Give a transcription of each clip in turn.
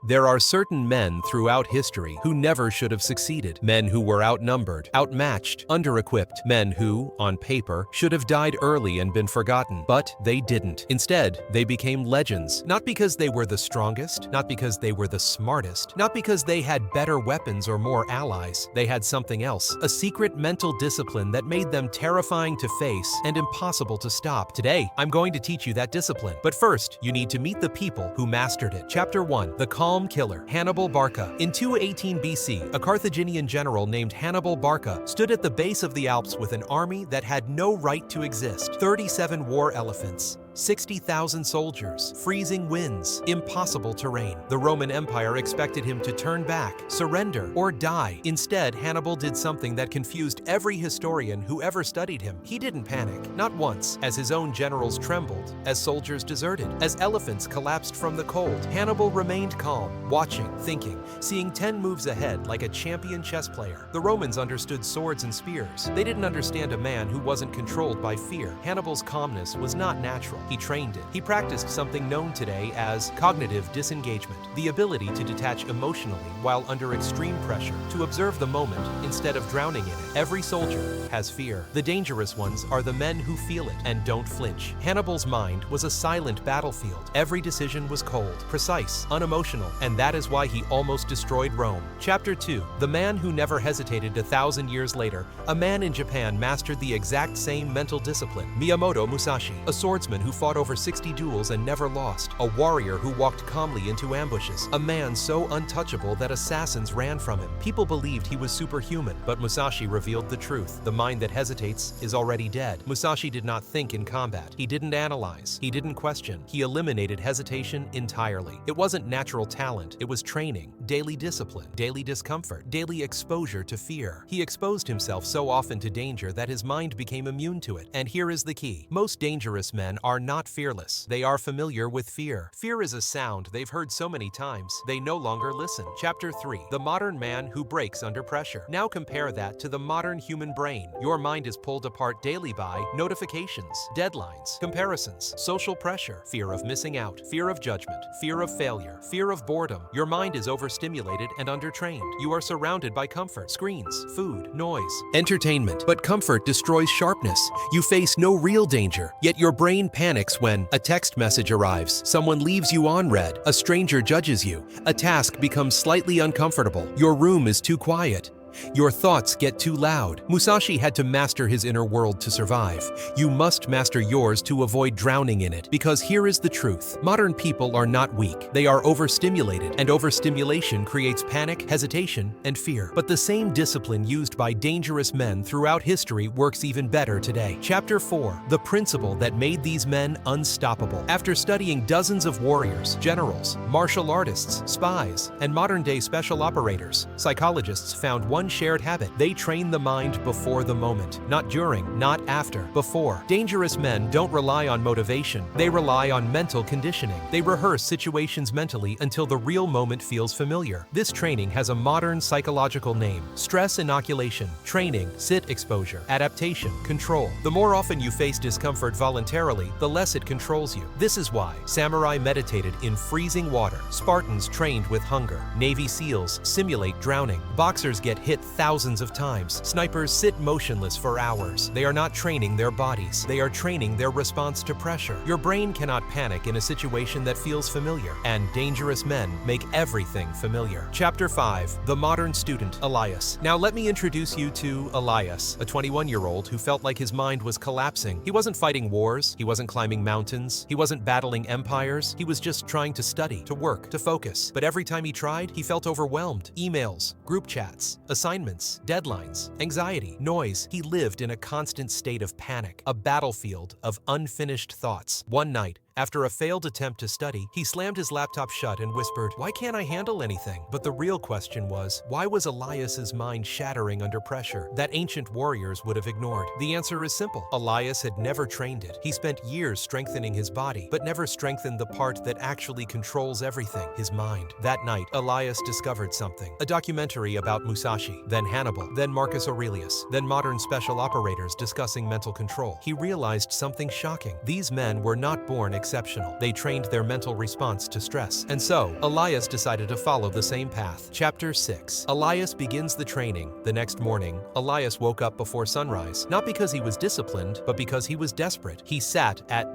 There are certain men throughout history who never should have succeeded. Men who were outnumbered, outmatched, under-equipped. Men who, on paper, should have died early and been forgotten. But they didn't. Instead, they became legends. Not because they were the strongest, not because they were the smartest, not because they had better weapons or more allies. They had something else. A secret mental discipline that made them terrifying to face and impossible to stop. Today, I'm going to teach you that discipline. But first, you need to meet the people who mastered it. Chapter 1. The Calm Killer. Hannibal Barca. In 218 BC, a Carthaginian general named Hannibal Barca stood at the base of the Alps with an army that had no right to exist. 37 war elephants, 60,000 soldiers, freezing winds, impossible terrain. The Roman Empire expected him to turn back, surrender, or die. Instead, Hannibal did something that confused every historian who ever studied him. He didn't panic, not once, as his own generals trembled, as soldiers deserted, as elephants collapsed from the cold. Hannibal remained calm, watching, thinking, seeing 10 moves ahead like a champion chess player. The Romans understood swords and spears. They didn't understand a man who wasn't controlled by fear. Hannibal's calmness was not natural. He trained it. He practiced something known today as cognitive disengagement, the ability to detach emotionally while under extreme pressure, to observe the moment instead of drowning in it. Every soldier has fear. The dangerous ones are the men who feel it and don't flinch. Hannibal's mind was a silent battlefield. Every decision was cold, precise, unemotional, and that is why he almost destroyed Rome. Chapter 2. The man who never hesitated. 1,000 years later, a man in Japan mastered the exact same mental discipline. Miyamoto Musashi, a swordsman who fought over 60 duels and never lost, a warrior who walked calmly into ambushes, a man so untouchable that assassins ran from him. People believed he was superhuman, but Musashi revealed the truth. The mind that hesitates is already dead. Musashi did not think in combat. He didn't analyze. He didn't question. He eliminated hesitation entirely. It wasn't natural talent. It was training, daily discipline, daily discomfort, daily exposure to fear. He exposed himself so often to danger that his mind became immune to it. And here is the key. Most dangerous men are not fearless. They are familiar with fear. Fear is a sound they've heard so many times, they no longer listen. Chapter 3. The modern man who breaks under pressure. Now compare that to the modern human brain. Your mind is pulled apart daily by notifications, deadlines, comparisons, social pressure, fear of missing out, fear of judgment, fear of failure, fear of boredom. Your mind is overstimulated and undertrained. You are surrounded by comfort, screens, food, noise, entertainment. But comfort destroys sharpness. You face no real danger, yet your brain panics when a text message arrives, someone leaves you unread, a stranger judges you, a task becomes slightly uncomfortable, your room is too quiet. Your thoughts get too loud. Musashi had to master his inner world to survive. You must master yours to avoid drowning in it. Because here is the truth. Modern people are not weak. They are overstimulated, and overstimulation creates panic, hesitation, and fear. But the same discipline used by dangerous men throughout history works even better today. Chapter 4. The principle that made these men unstoppable. After studying dozens of warriors, generals, martial artists, spies, and modern-day special operators, psychologists found one shared habit. They train the mind before the moment. Not during, not after, before. Dangerous men don't rely on motivation. They rely on mental conditioning. They rehearse situations mentally until the real moment feels familiar. This training has a modern psychological name: stress inoculation, training, sit exposure, adaptation, control. The more often you face discomfort voluntarily, the less it controls you. This is why samurai meditated in freezing water. Spartans trained with hunger. Navy SEALs simulate drowning. Boxers get hit thousands of times. Snipers sit motionless for hours. They are not training their bodies. They are training their response to pressure. Your brain cannot panic in a situation that feels familiar, and dangerous men make everything familiar. Chapter 5. The modern student, Elias. Now let me introduce you to Elias, a 21-year-old who felt like his mind was collapsing. He wasn't fighting wars. He wasn't climbing mountains. He wasn't battling empires. He was just trying to study, to work, to focus. But every time he tried, he felt overwhelmed. Emails, group chats, assignments, deadlines, anxiety, noise. He lived in a constant state of panic, a battlefield of unfinished thoughts. One night, after a failed attempt to study, he slammed his laptop shut and whispered, "Why can't I handle anything?" But the real question was, why was Elias's mind shattering under pressure that ancient warriors would have ignored? The answer is simple. Elias had never trained it. He spent years strengthening his body, but never strengthened the part that actually controls everything, his mind. That night, Elias discovered something. A documentary about Musashi, then Hannibal, then Marcus Aurelius, then modern special operators discussing mental control. He realized something shocking. These men were not born exceptional. They trained their mental response to stress. And so, Elias decided to follow the same path. Chapter 6. Elias begins the training. The next morning, Elias woke up before sunrise, not because he was disciplined, but because he was desperate. He sat at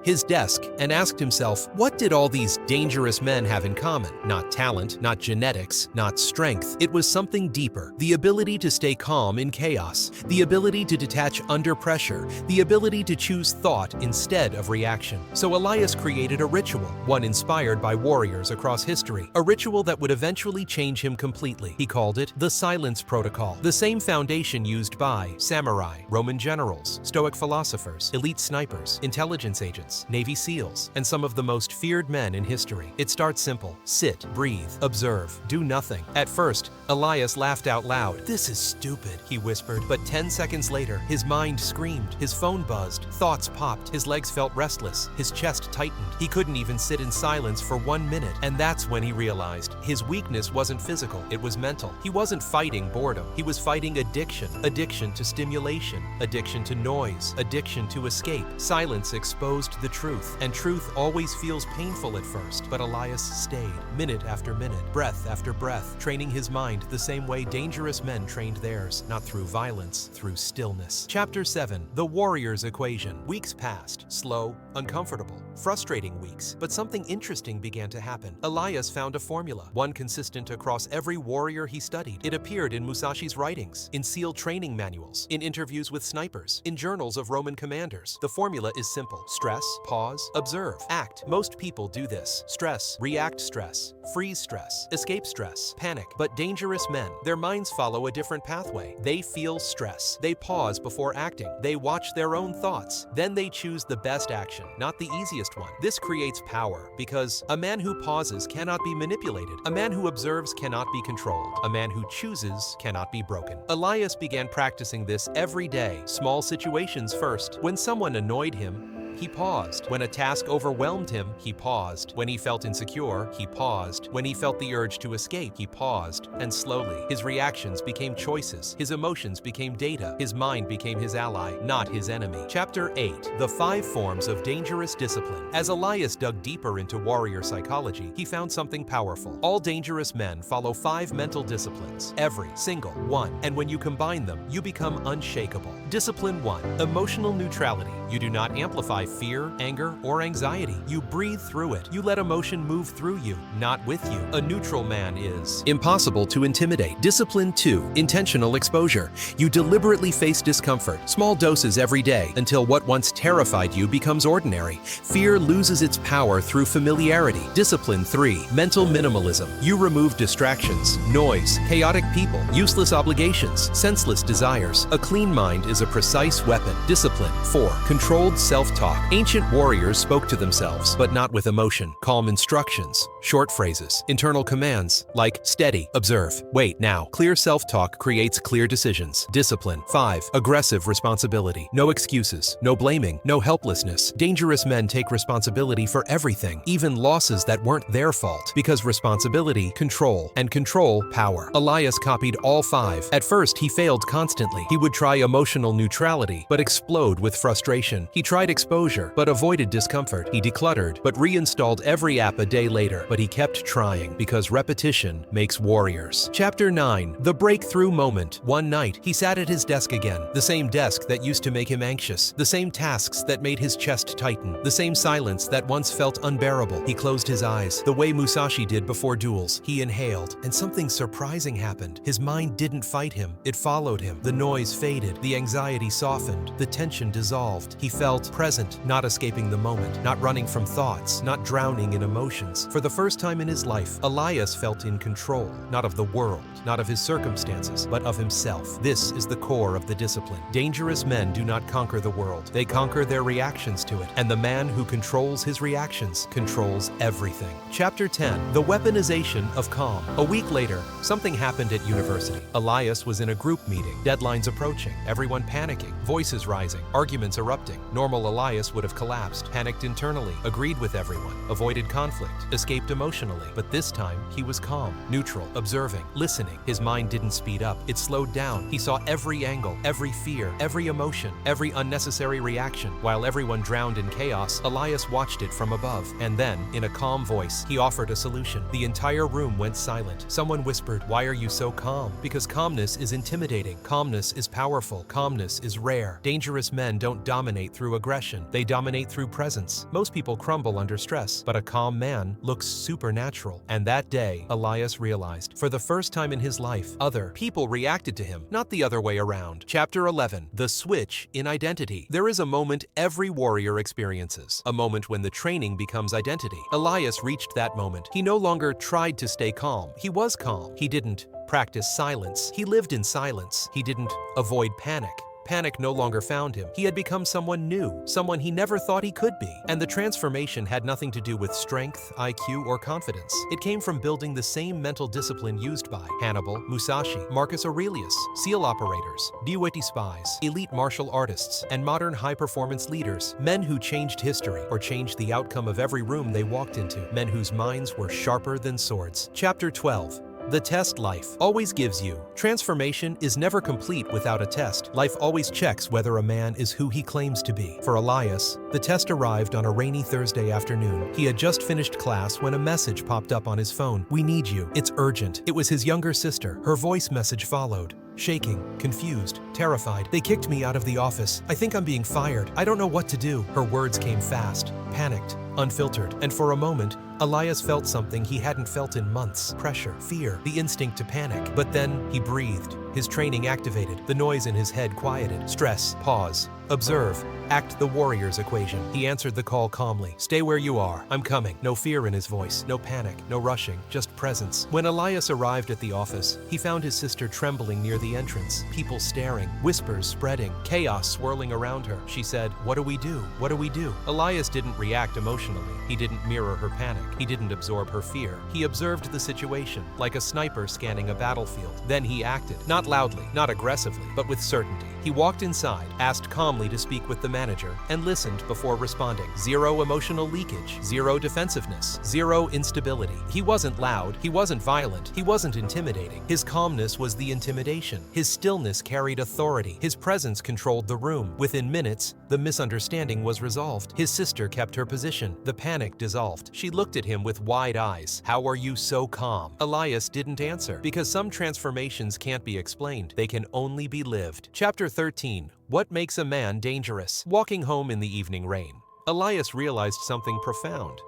his desk and asked himself, what did all these dangerous men have in common? Not talent, not genetics, not strength. It was something deeper. The ability to stay calm in chaos, the ability to detach under pressure, the ability to choose thought instead of reaction. So Elias created a ritual, one inspired by warriors across history, a ritual that would eventually change him completely. He called it the Silence Protocol, the same foundation used by samurai, Roman generals, Stoic philosophers, elite snipers, intelligence agents, Navy SEALs, and some of the most feared men in history. It starts simple. Sit, breathe, observe, do nothing. At first, Elias laughed out loud. This is stupid, he whispered, but 10 seconds later, his mind screamed, his phone buzzed, thoughts popped, his legs felt restless, his chest tightened. He couldn't even sit in silence for 1 minute, and that's when he realized his weakness wasn't physical, it was mental. He wasn't fighting boredom, he was fighting addiction. Addiction to stimulation, addiction to noise, addiction to escape. Silence exposed the truth, and truth always feels painful at first, but Elias stayed, minute after minute, breath after breath, training his mind the same way dangerous men trained theirs, not through violence, through stillness. Chapter 7. The Warrior's Equation. Weeks passed, slow, uncomfortable, frustrating weeks, but something interesting began to happen. Elias found a formula, one consistent across every warrior he studied. It appeared in Musashi's writings, in SEAL training manuals, in interviews with snipers, in journals of Roman commanders. The formula is simple. Stress, pause, observe, act. Most people do this. Stress, react stress, freeze stress, escape stress, panic. But dangerous men, their minds follow a different pathway. They feel stress. They pause before acting. They watch their own thoughts. Then they choose the best action, not the easiest one. This creates power because a man who pauses cannot be manipulated. A man who observes cannot be controlled. A man who chooses cannot be broken. Elias began practicing this every day. Small situations first. When someone annoyed him, he paused. When a task overwhelmed him, he paused. When he felt insecure, he paused. When he felt the urge to escape, he paused. And slowly, his reactions became choices. His emotions became data. His mind became his ally, not his enemy. Chapter 8. The 5 Forms of Dangerous Discipline. As Elias dug deeper into warrior psychology, he found something powerful. All dangerous men follow 5 mental disciplines, every single one. And when you combine them, you become unshakable. Discipline 1. Emotional neutrality. You do not amplify fear, anger, or anxiety. You breathe through it. You let emotion move through you, not with you. A neutral man is impossible to intimidate. Discipline 2. Intentional exposure. You deliberately face discomfort, small doses every day, until what once terrified you becomes ordinary. Fear loses its power through familiarity. Discipline 3. Mental minimalism. You remove distractions, noise, chaotic people, useless obligations, senseless desires. A clean mind is a precise weapon. Discipline 4. Controlled self-talk. Ancient warriors spoke to themselves, but not with emotion. Calm instructions, short phrases, internal commands, like steady, observe, wait, now. Clear self-talk creates clear decisions. Discipline 5. Aggressive responsibility. No excuses, no blaming, no helplessness. Dangerous men take responsibility for everything, even losses that weren't their fault, because responsibility, control, and control, power. Elias copied all 5. At first, he failed constantly. He would try emotional neutrality, but explode with frustration. He tried exposure, but avoided discomfort. He decluttered, but reinstalled every app a day later. But he kept trying, because repetition makes warriors. Chapter 9. The Breakthrough Moment. One night, he sat at his desk again. The same desk that used to make him anxious. The same tasks that made his chest tighten. The same silence that once felt unbearable. He closed his eyes, the way Musashi did before duels. He inhaled, and something surprising happened. His mind didn't fight him. It followed him. The noise faded. The anxiety softened. The tension dissolved. He felt present, not escaping the moment, not running from thoughts, not drowning in emotions. For the first time in his life, Elias felt in control, not of the world, not of his circumstances, but of himself. This is the core of the discipline. Dangerous men do not conquer the world. They conquer their reactions to it. And the man who controls his reactions controls everything. Chapter 10. The Weaponization of Calm. A week later, something happened at university. Elias was in a group meeting, deadlines approaching, everyone panicking, voices rising, arguments erupting. Normal Elias Elias would have collapsed, panicked internally, agreed with everyone, avoided conflict, escaped emotionally. But this time, he was calm, neutral, observing, listening. His mind didn't speed up, it slowed down. He saw every angle, every fear, every emotion, every unnecessary reaction. While everyone drowned in chaos, Elias watched it from above. And then, in a calm voice, he offered a solution. The entire room went silent. Someone whispered, "Why are you so calm?" Because calmness is intimidating. Calmness is powerful. Calmness is rare. Dangerous men don't dominate through aggression. They dominate through presence. Most people crumble under stress, but a calm man looks supernatural. And that day, Elias realized, for the first time in his life, other people reacted to him, not the other way around. Chapter 11. The Switch in Identity. There is a moment every warrior experiences. A moment when the training becomes identity. Elias reached that moment. He no longer tried to stay calm. He was calm. He didn't practice silence. He lived in silence. He didn't avoid panic. Panic no longer found him. He had become someone new, someone he never thought he could be. And the transformation had nothing to do with strength, IQ, or confidence. It came from building the same mental discipline used by Hannibal, Musashi, Marcus Aurelius, SEAL operators, DoD spies, elite martial artists, and modern high-performance leaders. Men who changed history or changed the outcome of every room they walked into. Men whose minds were sharper than swords. Chapter 12. The test life always gives you. Transformation is never complete without a test. Life always checks whether a man is who he claims to be. For Elias, the test arrived on a rainy Thursday afternoon. He had just finished class when a message popped up on his phone. "We need you. It's urgent." It was his younger sister. Her voice message followed. Shaking, confused, terrified. "They kicked me out of the office. I think I'm being fired. I don't know what to do." Her words came fast, panicked, unfiltered, and for a moment, Elias felt something he hadn't felt in months. Pressure, fear, the instinct to panic. But then he breathed. His training activated. The noise in his head quieted. Stress, pause, observe, act the warrior's equation. He answered the call calmly. "Stay where you are. I'm coming." No fear in his voice, no panic, no rushing, just presence. When Elias arrived at the office, he found his sister trembling near the entrance, people staring, whispers spreading, chaos swirling around her. She said, "What do we do? What do we do?" Elias didn't react emotionally. He didn't mirror her panic. He didn't absorb her fear. He observed the situation, like a sniper scanning a battlefield. Then he acted, not loudly, not aggressively, but with certainty. He walked inside, asked calmly to speak with the manager, and listened before responding. Zero emotional leakage, zero defensiveness, zero instability. He wasn't loud, he wasn't violent, he wasn't intimidating. His calmness was the intimidation. His stillness carried authority. His presence controlled the room. Within minutes, the misunderstanding was resolved. His sister kept her position. The panic dissolved. She looked at him with wide eyes. "How are you so calm?" Elias didn't answer, because some transformations can't be explained. They can only be lived. Chapter 13. What makes a man dangerous? Walking home in the evening rain, Elias realized something profound.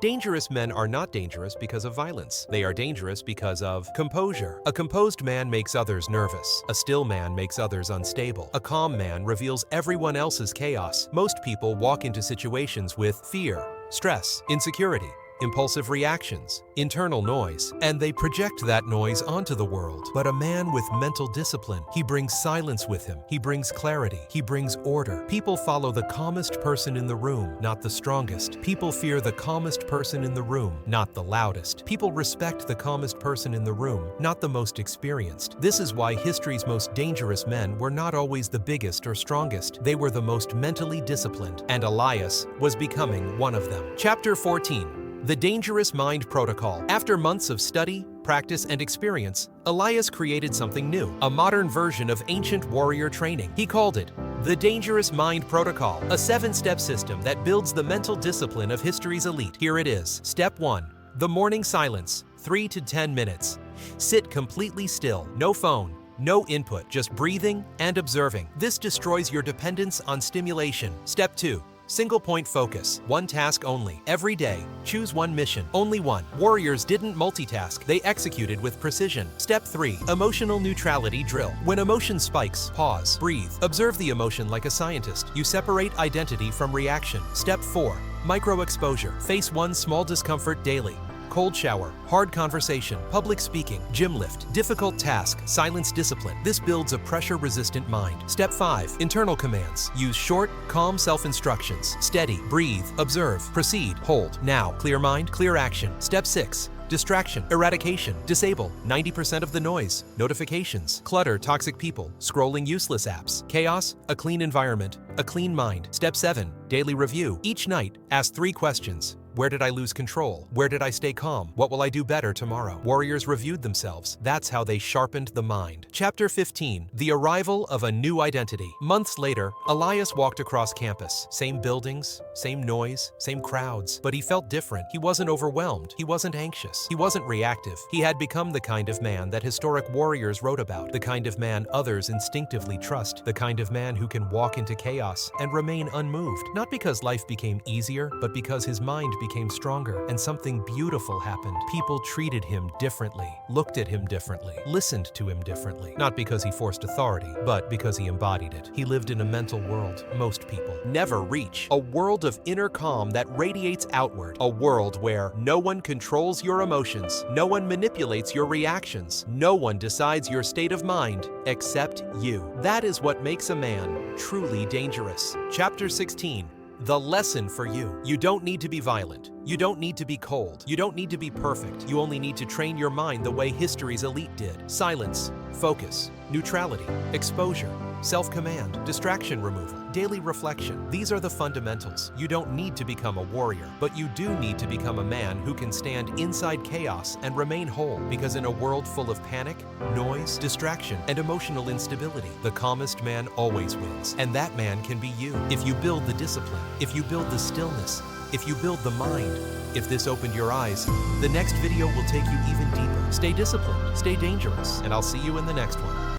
Dangerous men are not dangerous because of violence. They are dangerous because of composure. A composed man makes others nervous. A still man makes others unstable. A calm man reveals everyone else's chaos. Most people walk into situations with fear, stress, insecurity, impulsive reactions, internal noise, and they project that noise onto the world. But a man with mental discipline, he brings silence with him. He brings clarity. He brings order. People follow the calmest person in the room, not the strongest. People fear the calmest person in the room, not the loudest. People respect the calmest person in the room, not the most experienced. This is why history's most dangerous men were not always the biggest or strongest. They were the most mentally disciplined, and Elias was becoming one of them. Chapter 14. The Dangerous Mind Protocol. After months of study, practice, and experience, Elias created something new, a modern version of ancient warrior training. He called it the Dangerous Mind Protocol, a 7-step system that builds the mental discipline of history's elite. Here it is. Step 1. The morning silence, 3 to 10 minutes. Sit completely still, no phone, no input, just breathing and observing. This destroys your dependence on stimulation. Step 2. Single point focus, one task only. Every day, choose one mission, only one. Warriors didn't multitask, they executed with precision. Step 3. Emotional Neutrality Drill. When emotion spikes, pause, breathe. Observe the emotion like a scientist. You separate identity from reaction. Step 4. Micro exposure. Face one small discomfort daily. Cold shower, hard conversation, public speaking, gym lift, difficult task, silence discipline. This builds a pressure-resistant mind. Step 5. Internal commands. Use short, calm self-instructions. Steady, breathe, observe, proceed, hold. Now, clear mind, clear action. Step 6. Distraction, eradication, disable 90% of the noise, notifications, clutter, toxic people, scrolling useless apps, chaos, a clean environment, a clean mind. Step 7, daily review. Each night, ask 3 questions. Where did I lose control? Where did I stay calm? What will I do better tomorrow? Warriors reviewed themselves. That's how they sharpened the mind. Chapter 15, the arrival of a new identity. Months later, Elias walked across campus. Same buildings, same noise, same crowds. But he felt different. He wasn't overwhelmed. He wasn't anxious. He wasn't reactive. He had become the kind of man that historic warriors wrote about. The kind of man others instinctively trust. The kind of man who can walk into chaos and remain unmoved. Not because life became easier, but because his mind became stronger, and something beautiful happened. People treated him differently, looked at him differently, listened to him differently. Not because he forced authority, but because he embodied it. He lived in a mental world most people never reach. A world of inner calm that radiates outward. A world where no one controls your emotions, no one manipulates your reactions, no one decides your state of mind except you. That is what makes a man truly dangerous. Chapter 16. The lesson for you. You don't need to be violent. You don't need to be cold. You don't need to be perfect. You only need to train your mind the way history's elite did. Silence, focus, neutrality, exposure, self-command, distraction removal, daily reflection. These are the fundamentals. You don't need to become a warrior, but you do need to become a man who can stand inside chaos and remain whole, because in a world full of panic, noise, distraction, and emotional instability, the calmest man always wins. And that man can be you. If you build the discipline, if you build the stillness, if you build the mind. If this opened your eyes, the next video will take you even deeper. Stay disciplined, stay dangerous, and I'll see you in the next one.